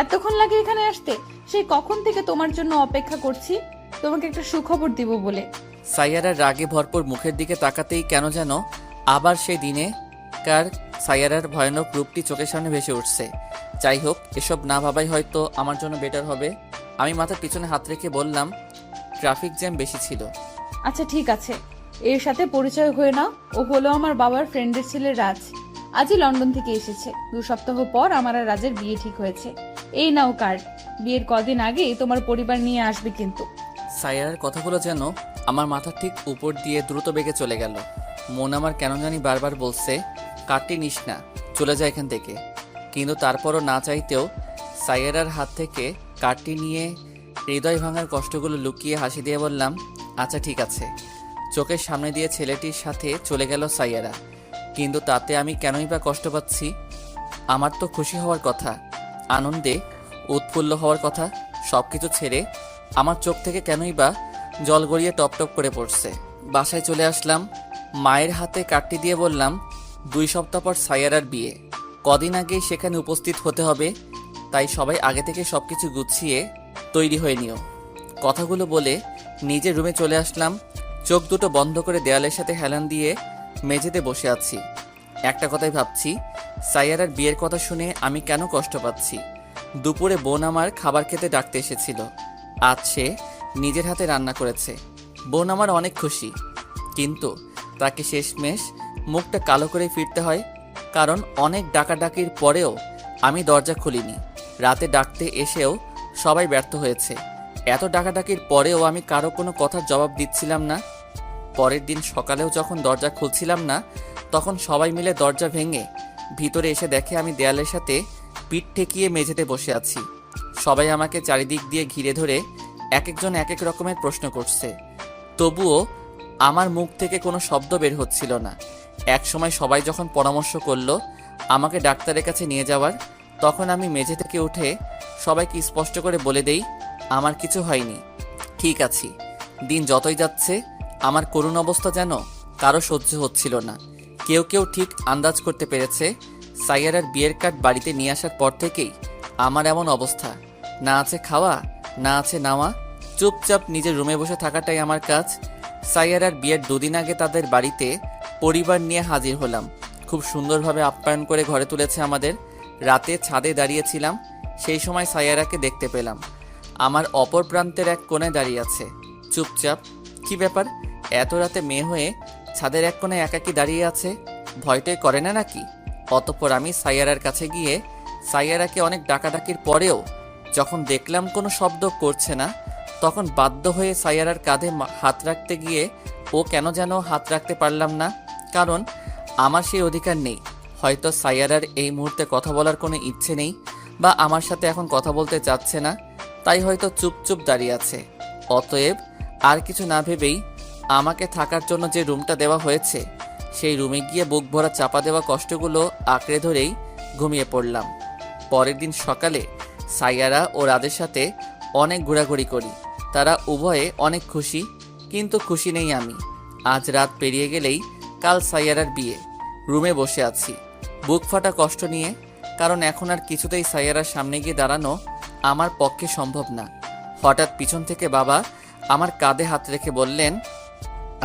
এতক্ষণ লাগে এখানে আসতে? সেই কখন থেকে তোমার জন্য অপেক্ষা করছি, তোমাকে একটা সুখবর দিব বলে। সাইয়ারার রাগে ভরপুর মুখের দিকে তাকাতেই কেন যেন আবার সেই দিনে কার সাইয়ারার ভয়ানক রূপটি চোখের সামনে ভেসে উঠছে। যাই হোক, এসব না ভাবাই হয়তো আমার জন্য বেটার হবে। আমি মাথার পিছনে হাত রেখে বললাম, ট্রাফিক জ্যাম বেশি ছিল। আচ্ছা ঠিক আছে, এর সাথে পরিচয় হয়ে নাও। ও হলো আমার বাবার ফ্রেন্ডের ছেলে রাজ। আজই লন্ডন থেকে এসেছে। 2 সপ্তাহ পর আমার আর রাজের বিয়ে ঠিক হয়েছে। এই নাও কার্ড। বিয়ের কদিন আগেই তোমার পরিবার নিয়ে আসবে কিন্তু। সাইয়ারার কথাগুলো যেন আমার মাথার ঠিক উপর দিয়ে দ্রুত বেগে চলে গেল। মন আমার কেন জানি বারবার বলছে, কাটটি নিস না, চলে যায় এখান থেকে। কিন্তু তারপরও না চাইতেও সাইয়ারার হাত থেকে কাটটি নিয়ে হৃদয় ভাঙার কষ্টগুলো লুকিয়ে হাসি দিয়ে বললাম, আচ্ছা ঠিক আছে। চোখের সামনে দিয়ে ছেলেটির সাথে চলে গেল সাইয়ারা, কিন্তু তাতে আমি কেনই বা কষ্ট পাচ্ছি? আমার তো খুশি হওয়ার কথা, আনন্দে উৎফুল্ল হওয়ার কথা। সব কিছু ছেড়ে আমার চোখ থেকে কেনই বা জল গড়িয়ে টপ টপ করে পড়ছে। বাসায় চলে আসলাম, মায়ের হাতে কাটটি দিয়ে বললাম, 2 সপ্তাহ পর সাইয়ারার বিয়ে, কদিন আগেই সেখানে উপস্থিত হতে হবে, তাই সবাই আগে থেকে সবকিছু গুছিয়ে তৈরি হয়ে নিও। কথাগুলো বলে নিজের রুমে চলে আসলাম। চোখ দুটো বন্ধ করে দেয়ালের সাথে হেলান দিয়ে মেঝেতে বসে আছি। একটা কথাই ভাবছি, সাইয়ারার বিয়ের কথা শুনে আমি কেন কষ্ট পাচ্ছি। দুপুরে বোন আমার খাবার খেতে ডাকতে এসেছিল। আজ সে নিজের হাতে রান্না করেছে। বোন আমার অনেক খুশি, কিন্তু তাকে শেষমেশ মুখটা কালো করে ফিরতে হয়, কারণ অনেক ডাকাডাকির পরেও আমি দরজা খুলিনি। রাতে ডাকতে এসেও সবাই ব্যর্থ হয়েছে। এত ডাকাডাকির পরেও আমি কারো কোনো কথার জবাব দিচ্ছিলাম না। পরের দিন সকালেও যখন দরজা খুলছিলাম না, তখন সবাই মিলে দরজা ভেঙে ভিতরে এসে দেখে আমি দেয়ালের সাথে পিঠ ঠেকিয়ে মেঝেতে বসে আছি। সবাই আমাকে চারিদিক দিয়ে ঘিরে ধরে এক একজন এক এক রকমের প্রশ্ন করছে, তবুও আমার মুখ থেকে কোনো শব্দ বের হচ্ছিল না। এক সময় সবাই যখন পরামর্শ করলো আমাকে ডাক্তারের কাছে নিয়ে যাওয়ার, তখন আমি মেঝে থেকে উঠে সবাইকে স্পষ্ট করে বলে দেই, আমার কিছু হয়নি, ঠিক আছি। দিন যতই যাচ্ছে আমার করুণ অবস্থা যেন কারো সহ্য হচ্ছিল না। কেউ কেউ ঠিক আন্দাজ করতে পেরেছে সাইয়ারার বিয়ের কার্ড বাড়িতে নিয়ে আসার পর থেকেই আমার এমন অবস্থা। না আছে খাওয়া, না আছে নাওয়া, চুপচাপ নিজের রুমে বসে থাকাটাই আমার কাজ। সাইয়ারার বিয়ের 2 দিন আগে তাদের বাড়িতে পরিবার নিয়ে হাজির হলাম। খুব সুন্দরভাবে আপ্যায়ন করে ঘরে তুলেছে আমাদের। রাতে ছাদে দাঁড়িয়েছিলাম, সেই সময় সাইয়ারাকে দেখতে পেলাম। আমার অপর প্রান্তের এক কোণে দাঁড়িয়ে আছে চুপচাপ। কি ব্যাপার, এত রাতে মেয়ে হয়ে ছাদের এক কোণে একাকী দাঁড়িয়ে আছে, ভয়টাই করে না নাকি? অতঃপর আমি সাইয়ারার কাছে গিয়ে সাইয়ারাকে অনেক ডাকাডাকির পরেও যখন দেখলাম কোনো শব্দ করছে না, তখন বাধ্য হয়ে সাইয়ারার কাঁধে হাত রাখতে গিয়ে ও কেন যেন হাত রাখতে পারলাম না, কারণ আমার সেই অধিকার নেই। হয়তো সাইয়ারার এই মুহূর্তে কথা বলার কোনো ইচ্ছে নেই, বা আমার সাথে এখন কথা বলতে চাচ্ছে না, তাই হয়তো চুপচুপ দাঁড়িয়ে আছে। অতএব আর কিছু না ভেবেই আমাকে থাকার জন্য যে রুমটা দেওয়া হয়েছে সেই রুমে গিয়ে বুক ভরা চাপা দেওয়া কষ্টগুলো আঁকড়ে ধরেই ঘুমিয়ে পড়লাম। পরের দিন সকালে সাইয়ারা ও রাদের সাথে অনেক ঘোরাঘুরি করি। তারা উভয়ে অনেক খুশি, কিন্তু খুশি নেই আমি। আজ রাত পেরিয়ে গেলেই কাল সাইয়ারার বিয়ে। রুমে বসে আছি বুক ফাটা কষ্ট নিয়ে, কারণ এখন আর কিছুতেই সাইয়ারার সামনে গিয়ে দাঁড়ানো আমার পক্ষে সম্ভব না। হঠাৎ পিছন থেকে বাবা আমার কাঁধে হাত রেখে বললেন,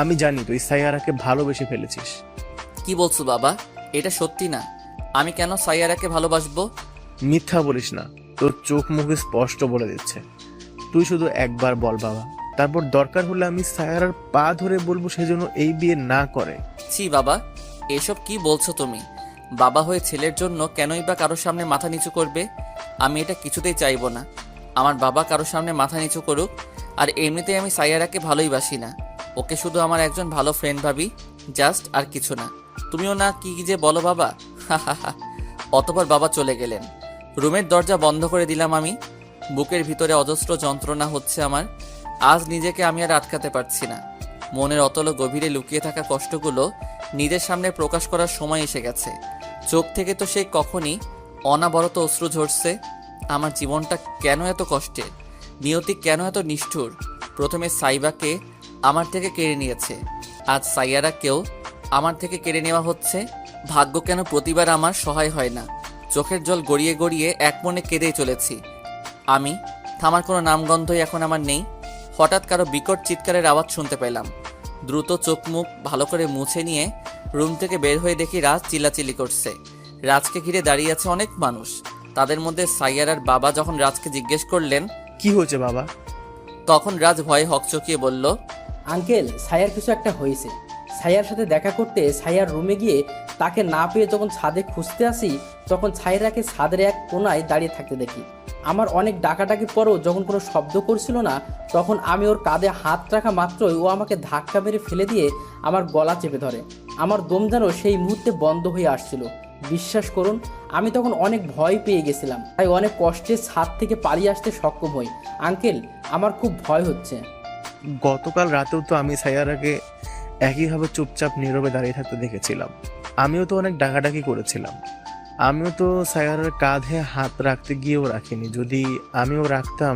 আমি জানি তুই সাইয়ারাকে ভালোবেসে ফেলেছিস। কি বলছো বাবা? এটা সত্যি না। আমি কেন সাইয়ারাকে ভালোবাসবো? মিথ্যা বলিস না, তোর চোখ মুখে স্পষ্ট বলে দিচ্ছে। তুই শুধু একবার বল বাবা, তারপর দরকার হলে আমি সাইয়ারার পা ধরে বলবো সেজন্য এই বিয়ে না করে। ছি বাবা, এসব কি বলছো তুমি? বাবা হয়ে ছেলের জন্য কেনই বা কারোর সামনে মাথা নিচু করবে? আমি এটা কিছুতেই চাইবো না। আমার বাবা কারোর সামনে মাথা নিচু করুক। আর এমনিতেই আমি সাইয়ারাকে ভালোই বাসি না, ওকে শুধু আমার একজন ভালো ফ্রেন্ড ভাবি, জাস্ট, আর কিছু না। তুমিও না কি যে বলো বাবা, হা হা হা। অতঃপর বাবা চলে গেলেন। রুমের দরজা বন্ধ করে দিলাম আমি। বুকের ভিতরে অজস্র যন্ত্রণা হচ্ছে আমার। আজ নিজেকে আমি আর আটকাতে পারছি না। মনের অতল গভীরে লুকিয়ে থাকা কষ্টগুলো নিজের সামনে প্রকাশ করার সময় এসে গেছে। চোখ থেকে তো সেই কখনই অনাবরত অশ্রু ঝরছে। আমার জীবনটা কেন এত কষ্টের? নিয়তি কেন এত নিষ্ঠুর? প্রথমে সাইবাকে আমার থেকে কেড়ে নিয়েছে, আজ সাইয়ারাকেও আমার থেকে কেড়ে নেওয়া হচ্ছে। ভাগ্য কেন প্রতিবার আমার সহায় হয় না? চোখের জল গড়িয়ে গড়িয়ে এক মনে কেঁদেই চলেছি আমি। থামার কোনো নামগন্ধই এখন আমার নেই। হঠাৎ কারো বিকট চিৎকারের আওয়াজ শুনতে পেলাম। দ্রুত চোখ মুখ ভালো করে মুছে নিয়ে রুম থেকে বের হয়ে দেখি রাজ চিল্লাচিল্লি করছে। রাজকে ঘিরে দাঁড়িয়ে আছে অনেক মানুষ। তাদের মধ্যে সাইয়ারার বাবা যখন রাজকে জিজ্ঞেস করলেন, কি হয়েছে বাবা? তখন রাজ ভয়ে হকচকিয়ে বলল, আঙ্কেল, সাইয়ার কিছু একটা হয়েছে। সাইয়ার সাথে দেখা করতে সাইয়ার রুমে গিয়ে তাকে না পেয়ে যখন ছাদে খুঁজতে আসি, তখন সাইয়ারাকে ছাদের এক কোনায় দাঁড়িয়ে থাকতে দেখি। আমার অনেক ডাকাডাকির পরেও যখন কোনো শব্দ করছিল না, তখন আমি ওর কাঁধে হাত রাখা মাত্রই ও আমাকে ধাক্কা মেরে ফেলে দিয়ে আমার গলা চেপে ধরে। আমার দম যেন সেই মুহূর্তে বন্ধ হয়ে আসছিল। বিশ্বাস করুন, আমি তখন অনেক ভয় পেয়ে গেছিলাম, তাই অনেক কষ্টে ছাদ থেকে পালিয়ে আসতে সক্ষম হই। আঙ্কেল, আমার খুব ভয় হচ্ছে। গতকাল রাতেও তো আমি সাইয়ারাকে একইভাবে চুপচাপ নীরবে দাঁড়িয়ে থাকতে দেখেছিলাম। আমিও তো অনেক ডাকাডাকি করেছিলাম। আমিও তো সাইয়ারার কাঁধে হাত রাখতে গিয়েও রাখিনি। যদি আমিও রাখতাম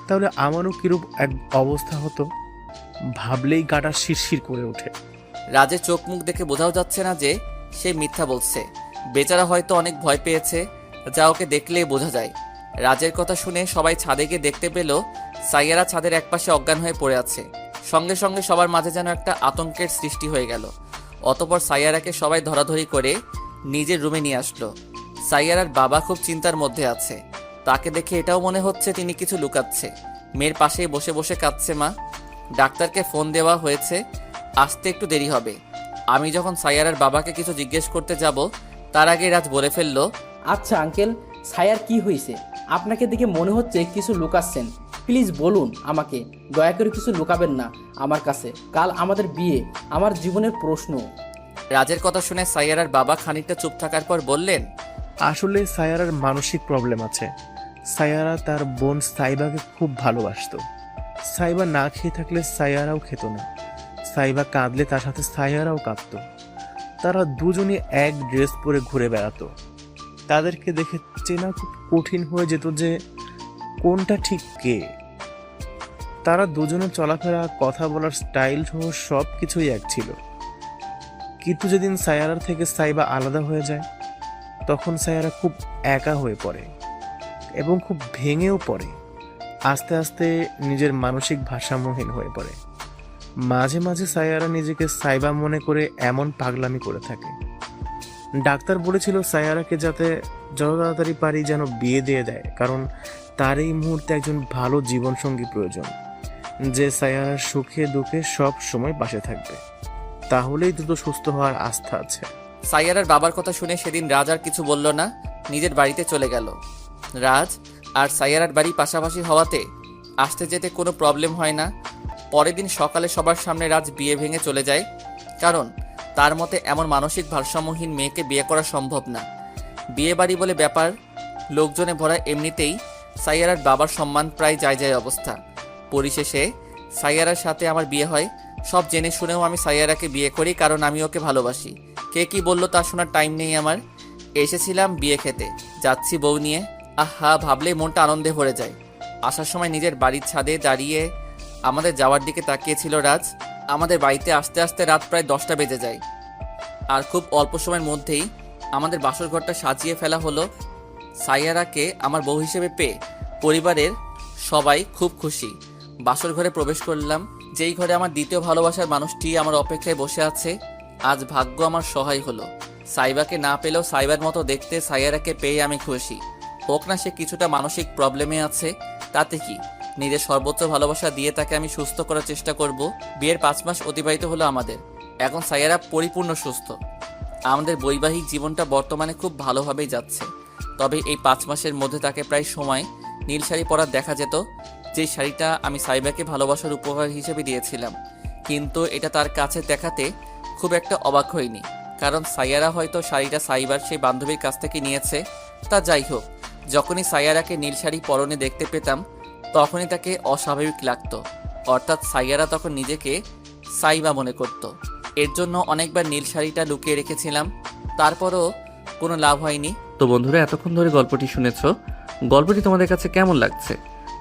তাহলে আমারও কিরূপ এক অবস্থা হতো ভাবলেই গাটা শিরশির করে ওঠে। রাজের চোখ মুখ দেখে বোঝাও যাচ্ছে না যে সে মিথ্যা বলছে। বেচারা হয়তো অনেক ভয় পেয়েছে, যা ওকে দেখলেই বোঝা যায়। রাজের কথা শুনে সবাই ছাদে গিয়ে দেখতে পেল সাইয়ারা ছাদের একপাশে অজ্ঞান হয়ে পড়ে আছে। সঙ্গে সঙ্গে সবার মাঝে যেন একটা আতঙ্কের সৃষ্টি হয়ে গেল। অতঃপর সাইয়ারাকে সবাই ধরাধরি করে নিজের রুমে নিয়ে আসলো। সাইয়ারার বাবা খুব চিন্তার মধ্যে আছে। তাকে দেখে এটাও মনে হচ্ছে তিনি কিছু লুকাচ্ছে। মেয়ের পাশেই বসে বসে কাঁদছে মা। ডাক্তারকে ফোন দেওয়া হয়েছে, আসতে একটু দেরি হবে। আমি যখন সাইয়ারার বাবাকে কিছু জিজ্ঞেস করতে যাব তার আগে রাজ বলে ফেলল, আচ্ছা আঙ্কেল, সায়ার কি হয়েছে? আপনাকে দেখে মনে হচ্ছে কিছু লুকাচ্ছেন। প্লিজ বলুন আমাকে, দয়া করে কিছু লুকাবেন না আমার কাছে। কাল আমাদের বিয়ে, আমার জীবনের প্রশ্ন। রাজের কথা শুনে সাইয়ারার বাবা খানিকটা চুপ থাকার পর বললেন, আসলে সায়ারার মানসিক প্রবলেম আছে। সায়ারা তার বোন সাইবাকে খুব ভালোবাসতো। সাইবা না খেয়ে থাকলে সায়ারাও খেত না। সাইবা কাঁদলে তার সাথে সায়ারাও কাঁদতো। তারা দুজনে এক ড্রেস পরে ঘুরে বেড়াতো। তাদেরকে দেখে চেনা খুব কঠিন হয়ে যেত যে কোনটা ঠিক কে। তারা দুজনের চলাফেরা, কথা বলার স্টাইল সহ সব কিছুই এক ছিল। কিন্তু যেদিন সায়ারার থেকে সাইবা আলাদা হয়ে যায়, তখন সায়ারা খুব একা হয়ে পড়ে এবং খুব ভেঙেও পড়ে। আস্তে আস্তে নিজের মানসিক ভারসাম্যহীন হয়ে পড়ে। মাঝে মাঝে সায়ারা নিজেকে সাইবা মনে করে এমন পাগলামি করে থাকে। ডাক্তার বলেছিল সায়ারাকে যাতে যত তাড়াতাড়ি পারি যেন বিয়ে দিয়ে দেয়, কারণ তার এই মুহূর্তে একজন ভালো জীবনসঙ্গী প্রয়োজন, যে সায়ারার সুখে দুঃখে সব সময় পাশে থাকবে। তাহলেই দ্রুত সুস্থ হওয়ার আস্থা আছে। সাইয়ারার বাবার কথা শুনে সেদিন রাজ আর কিছু বলল না, নিজের বাড়িতে চলে গেল। রাজ আর সাইয়ারার বাড়ি পাশাপাশি হওয়াতে আসতে যেতে কোনো প্রবলেম হয় না। পরের দিন সকালে সবার সামনে রাজ বিয়ে ভেঙে চলে যায়, কারণ তার মতে এমন মানসিক ভারসাম্যহীন মেয়েকে বিয়ে করা সম্ভব না। বিয়ে বাড়ি বলে ব্যাপার, লোকজনে ভরা, এমনিতেই সাইয়ারার বাবার সম্মান প্রায় যায় যায় অবস্থা। পরিশেষে সাইয়ারার সাথে আমার বিয়ে হয়। সব জেনে শুনেও আমি সাইয়ারাকে বিয়ে করি, কারণ আমি ওকে ভালোবাসি। কে কি বললো তা শোনার টাইম নেই আমার। এসেছিলাম বিয়ে খেতে, যাচ্ছি বউ নিয়ে। আহা, ভাবলেই মনটা আনন্দে ভরে যায়। আসার সময় নিজের বাড়ির ছাদে দাঁড়িয়ে আমাদের যাওয়ার দিকে তাকিয়েছিল রাজ। আমাদের বাড়িতে আসতে আসতে রাত প্রায় 10টা বেজে যায়, আর খুব অল্প সময়ের মধ্যেই আমাদের বাসর ঘরটা সাজিয়ে ফেলা হলো। সাইয়ারাকে আমার বউ হিসেবে পেয়ে পরিবারের সবাই খুব খুশি। বাসর ঘরে প্রবেশ করলাম, যেই ঘরে আমার দ্বিতীয় ভালোবাসার মানুষটি আমার অপেক্ষায় বসে আছে। আজ ভাগ্য আমার সহায় হলো। সাইবাকে না পেলেও সাইবার মতো দেখতে সাইয়ারাকে পেয়ে আমি খুশি। হোক না সে কিছুটা মানসিক প্রবলেমে আছে, তাতে কি, নিজের সর্বোচ্চ ভালোবাসা দিয়ে তাকে আমি সুস্থ করার চেষ্টা করব। বিয়ের 5 মাস অতিবাহিত হলো আমাদের। এখন সাইয়ারা পরিপূর্ণ সুস্থ। আমাদের বৈবাহিক জীবনটা বর্তমানে খুব ভালোভাবেই যাচ্ছে। তবে এই 5 মাসের মধ্যে তাকে প্রায় সময় নীল শাড়ি পরা দেখা যেত, যে শাড়িটা আমি সাইবাকে ভালোবাসার উপহার হিসেবে দিয়েছিলাম। কিন্তু এটা তার কাছে দেখাতে খুব একটা অবাক হয়নি, কারণ সাইয়ারা হয়তো শাড়িটা সাইবার সেই বান্ধবীর কাছ থেকে নিয়েছে। তা যাই হোক, যখনই সাইয়ারাকে নীল শাড়ি পরনে দেখতে পেতাম তখনই তাকে অস্বাভাবিক লাগতো, অর্থাৎ সাইয়ারা তখন নিজেকে সাইবা মনে করত। এর জন্য অনেকবার নীল শাড়িটা লুকিয়ে রেখেছিলাম, তারপরও কোনো লাভ হয়নি। তো বন্ধুরা, এতক্ষণ ধরে গল্পটি শুনেছো। গল্পটি তোমাদের কাছে কেমন লাগছে?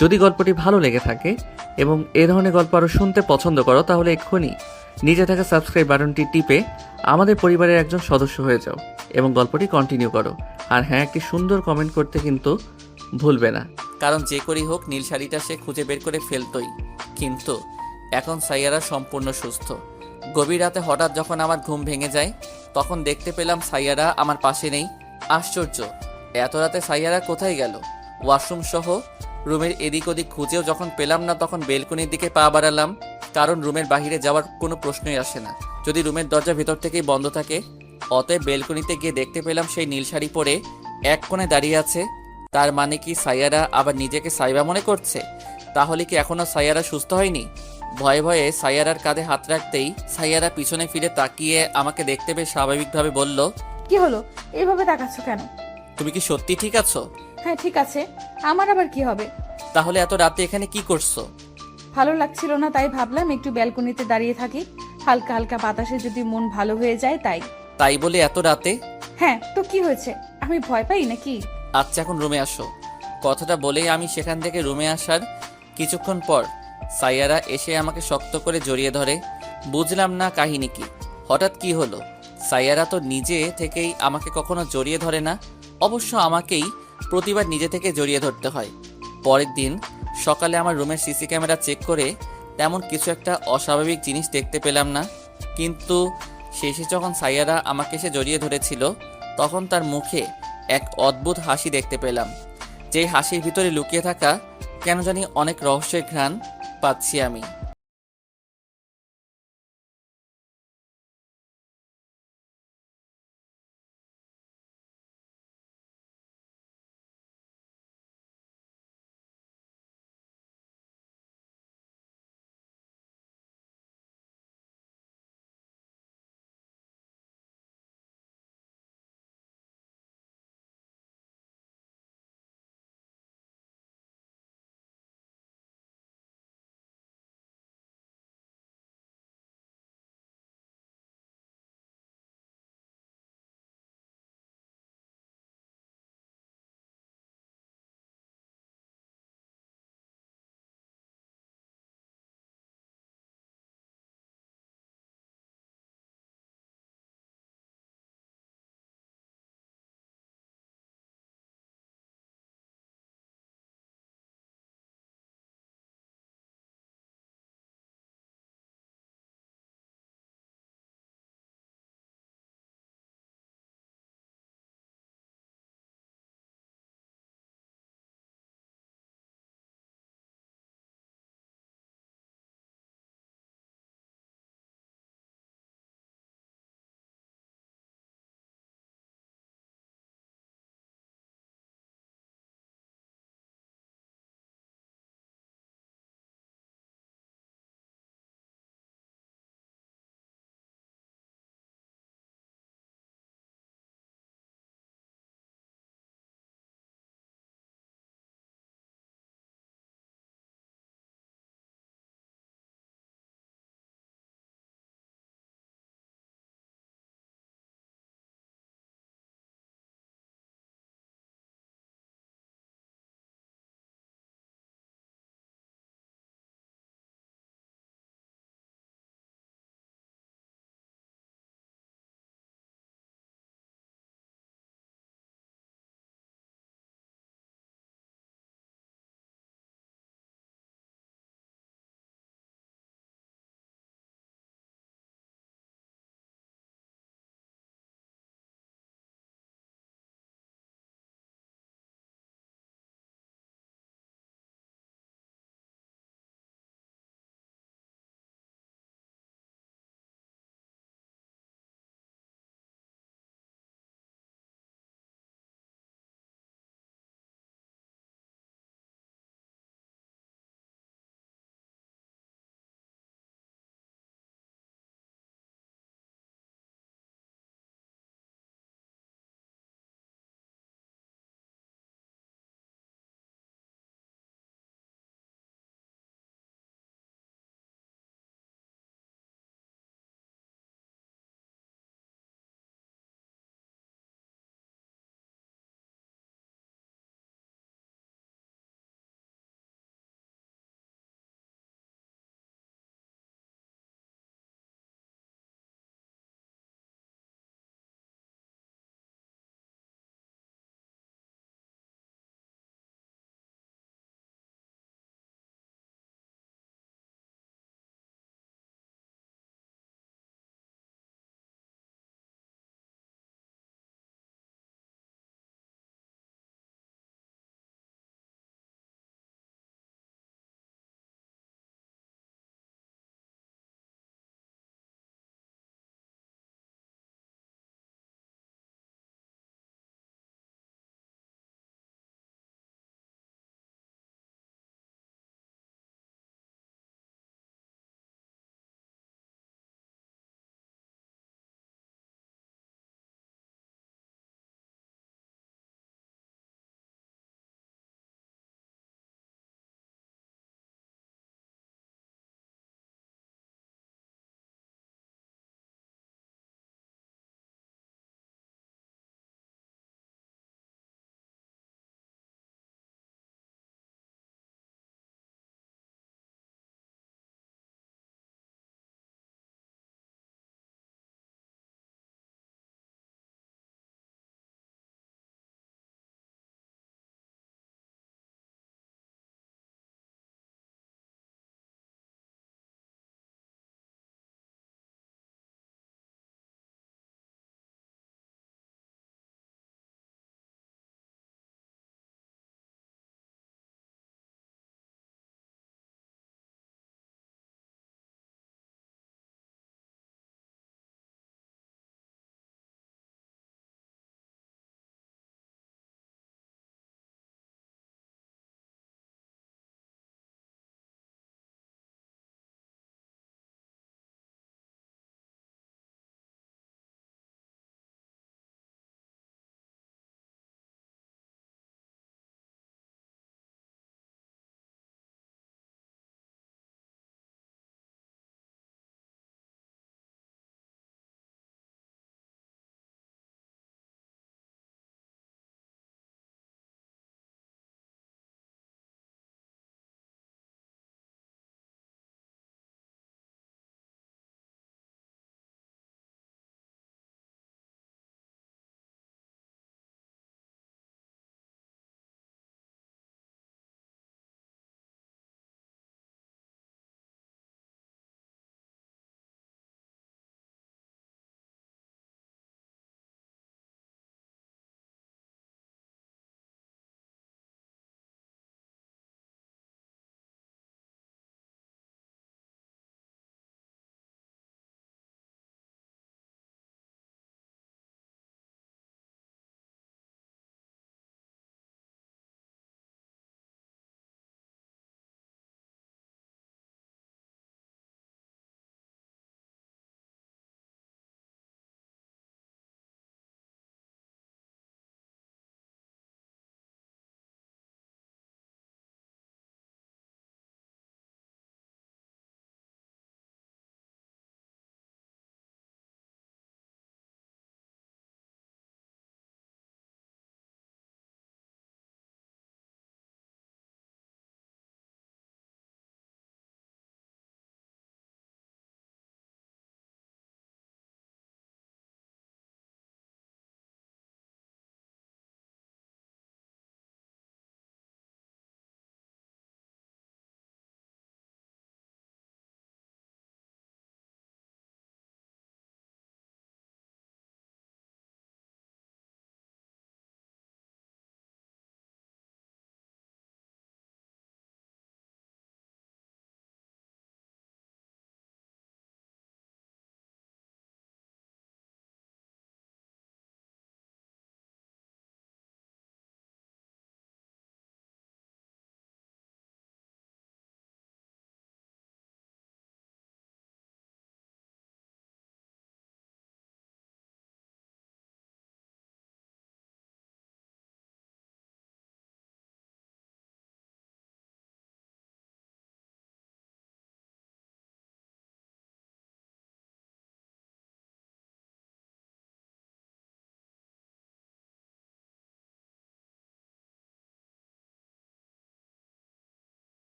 যদি গল্পটি ভালো লেগে থাকে এবং এ ধরনের গল্প আরও শুনতে পছন্দ করো, তাহলে এক্ষুনি নিচে থাকা সাবস্ক্রাইব বাটনটি টিপে আমাদের পরিবারের একজন সদস্য হয়ে যাও এবং গল্পটি কন্টিনিউ করো। আর হ্যাঁ, একটি সুন্দর কমেন্ট করতে কিন্তু ভুলবে না। কারণ যে করেই হোক নীল শাড়িটা সে খুঁজে বের করে ফেলতোই। কিন্তু এখন সাইয়ারা সম্পূর্ণ সুস্থ। গভীর রাতে হঠাৎ যখন আমার ঘুম ভেঙে যায়, তখন দেখতে পেলাম সাইয়ারা আমার পাশে নেই। আশ্চর্য, এত রাতে সাইয়ারা কোথায় গেল? ওয়াশরুম সহ রুমের এদিক ওদিক খুঁজেও যখন পেলাম না, তখন বেলকনির দিকে পা বাড়ালাম, কারণ রুমের বাইরে যাওয়ার কোনো প্রশ্নই আসে না যদি রুমের দরজা ভেতর থেকেই বন্ধ থাকে। অতএব বেলকনিতে গিয়ে দেখতে পেলাম সেই নীল শাড়ি পরে এক কোণে দাঁড়িয়ে আছে। তার মানে কি সাইয়ারা আবার নিজেকে সাইবা মনে করছে? তাহলে কি এখনো সাইয়ারা সুস্থ হয়নি? ভয়ে ভয়ে সাইয়ারার কাঁধে হাত রাখতেই সাইয়ারা পিছনে ফিরে তাকিয়ে আমাকে দেখতে পেয়ে স্বাভাবিকভাবে বলল, কি হলো, এইভাবে তাকাচ্ছ কেন? তুমি কি সত্যি ঠিক আছো? হ্যাঁ ঠিক আছে, আমার আবার কি হবে? তাহলে এত রাতে এখানে কি করছো? ভালো লাগছিল না, তাই ভাবলাম একটু ব্যালকনিতে দাঁড়িয়ে থাকি, হালকা হালকা বাতাসে যদি মন ভালো হয়ে যায় তাই। তাই বলে এত রাতে? হ্যাঁ তো কি হয়েছে, আমি ভয় পাই নাকি? আচ্ছা এখন রুমে আসো। কথাটা বলেই আমি সেখান থেকে রুমে আসার কিছুক্ষণ পর সাইয়ারা এসে আমাকে শক্ত করে জড়িয়ে ধরে। বুঝলাম না কাহিনী কি, হঠাৎ কি হলো। সাইয়ারা তো নিজে থেকেই আমাকে কখনো জড়িয়ে ধরে না, অবশ্য আমাকেই প্রতিবার নিজে থেকে জড়িয়ে ধরতে হয়। পরের দিন সকালে আমার রুমের সিসি ক্যামেরা চেক করে তেমন কিছু একটা অস্বাভাবিক জিনিস দেখতে পেলাম না, কিন্তু শেষে যখন সাইয়ারা আমাকে এসে জড়িয়ে ধরেছিল তখন তার মুখে এক অদ্ভুত হাসি দেখতে পেলাম, যেই হাসির ভিতরে লুকিয়ে থাকা কেন জানি অনেক রহস্যের ঘ্রাণ পাচ্ছি আমি।